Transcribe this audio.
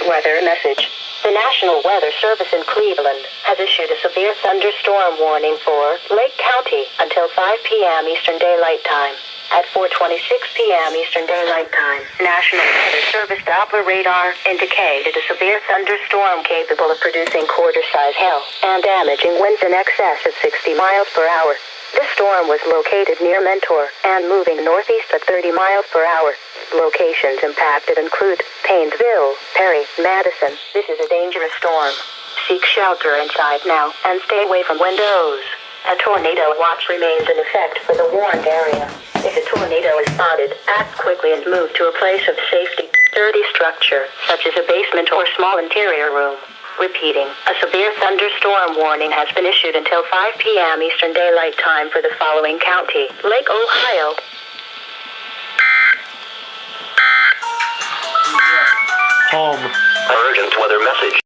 weather message. The National Weather Service in Cleveland has issued a severe thunderstorm warning for Lake County until 5 p.m. Eastern Daylight Time. At 4:26 p.m. Eastern Daylight Time, National Weather Service Doppler radar indicated a severe thunderstorm capable of producing quarter-size hail and damaging winds in excess of 60 miles per hour. This storm was located near Mentor and moving northeast at 30 miles per hour. Locations impacted include Paynesville, Perry, Madison. This is a dangerous storm. Seek shelter inside now and stay away from windows. A tornado watch remains in effect for the warned area. If a tornado is spotted, act quickly and move to a place of safety. Sturdy structure, such as a basement or small interior room. Repeating, a severe thunderstorm warning has been issued until 5 p.m. Eastern Daylight Time for the following county: Lake Ohio. Home. Urgent weather message.